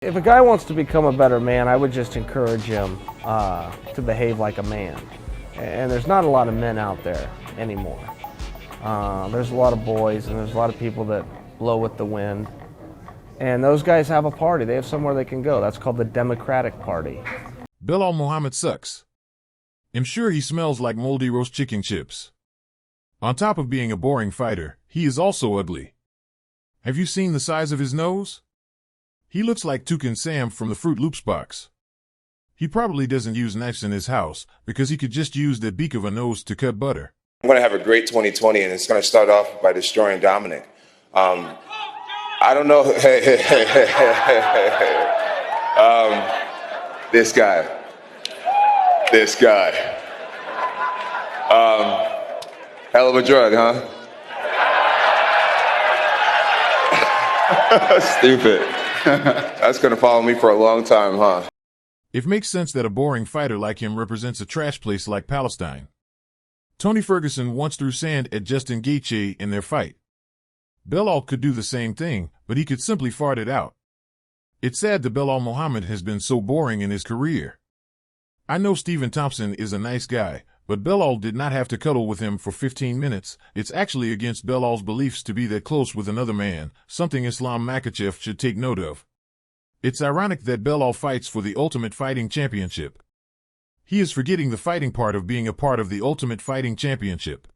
If a guy wants to become a better man, I would just encourage him to behave like a man. And there's not a lot of men out there anymore. There's a lot of boys and there's a lot of people that blow with the wind. And those guys have a party. They have somewhere they can go. That's called the Democratic Party. Belal Muhammad sucks. I'm sure he smells like moldy roast chicken chips. On top of being a boring fighter, he is also ugly. Have you seen the size of his nose? He looks like Toucan Sam from the Fruit Loops box. He probably doesn't use knives in his house because he could just use the beak of a nose to cut butter. I'm going to have a great 2020, and it's going to start off by destroying Dominic. I don't know. This guy. Hell of a drug, huh? Stupid. That's going to follow me for a long time, huh? It makes sense that a boring fighter like him represents a trash place like Palestine. Tony Ferguson once threw sand at Justin Gaethje in their fight. Belal could do the same thing, but he could simply fart it out. It's sad that Belal Muhammad has been so boring in his career. I know Stephen Thompson is a nice guy, but Belal did not have to cuddle with him for 15 minutes. It's actually against Belal's beliefs to be that close with another man, something Islam Makhachev should take note of. It's ironic that Belal fights for the Ultimate Fighting Championship. He is forgetting the fighting part of being a part of the Ultimate Fighting Championship.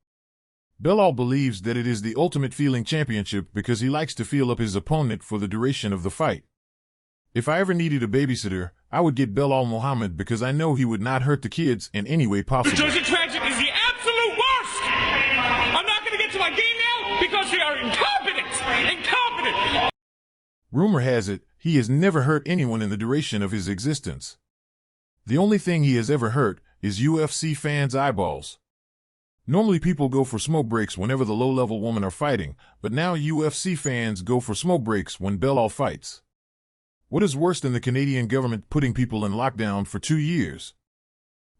Belal believes that it is the Ultimate Feeling Championship because he likes to feel up his opponent for the duration of the fight. If I ever needed a babysitter, I would get Belal Muhammad because I know he would not hurt the kids in any way possible. The Jersey Transit is the absolute worst! I'm not going to get to my game now because they are incompetent! Incompetent! Rumor has it, he has never hurt anyone in the duration of his existence. The only thing he has ever hurt is UFC fans' eyeballs. Normally people go for smoke breaks whenever the low-level women are fighting, but now UFC fans go for smoke breaks when Belal fights. What is worse than the Canadian government putting people in lockdown for 2 years?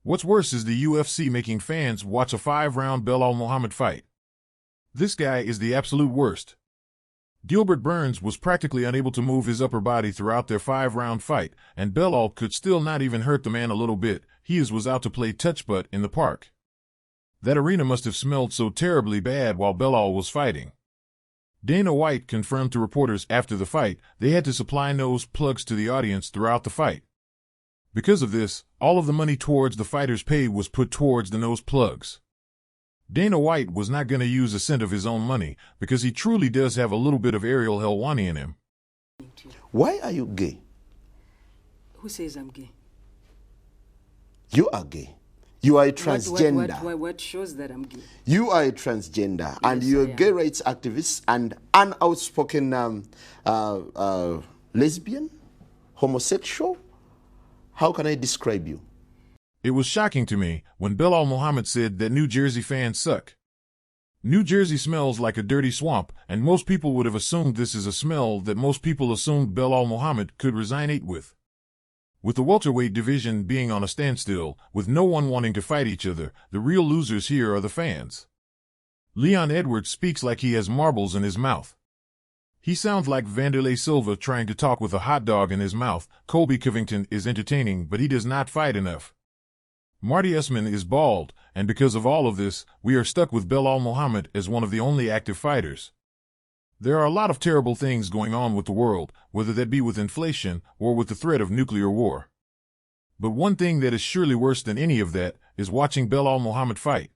What's worse is the UFC making fans watch a 5-round Belal Muhammad fight. This guy is the absolute worst. Gilbert Burns was practically unable to move his upper body throughout their 5-round fight, and Belal could still not even hurt the man a little bit. He was out to play touch-butt in the park. That arena must have smelled so terribly bad while Belal was fighting. Dana White confirmed to reporters after the fight they had to supply nose plugs to the audience throughout the fight. Because of this, all of the money towards the fighters' pay was put towards the nose plugs. Dana White was not going to use a cent of his own money because he truly does have a little bit of Ariel Helwani in him. Why are you gay? Who says I'm gay? You are gay. You are a transgender. What shows that I'm gay? You are a transgender, Yes, and you're I a gay am. rights activist and an outspoken lesbian, homosexual. How can I describe you? It was shocking to me when Belal Muhammad said that New Jersey fans suck. New Jersey smells like a dirty swamp, and most people would have assumed this is a smell that most people assumed Belal Muhammad could resonate with. With the welterweight division being on a standstill, with no one wanting to fight each other, the real losers here are the fans. Leon Edwards speaks like he has marbles in his mouth. He sounds like Vanderlei Silva trying to talk with a hot dog in his mouth. Colby Covington is entertaining, but he does not fight enough. Marty Usman is bald, and because of all of this, we are stuck with Belal Muhammad as one of the only active fighters. There are a lot of terrible things going on with the world, whether that be with inflation or with the threat of nuclear war. But one thing that is surely worse than any of that is watching Belal Muhammad fight.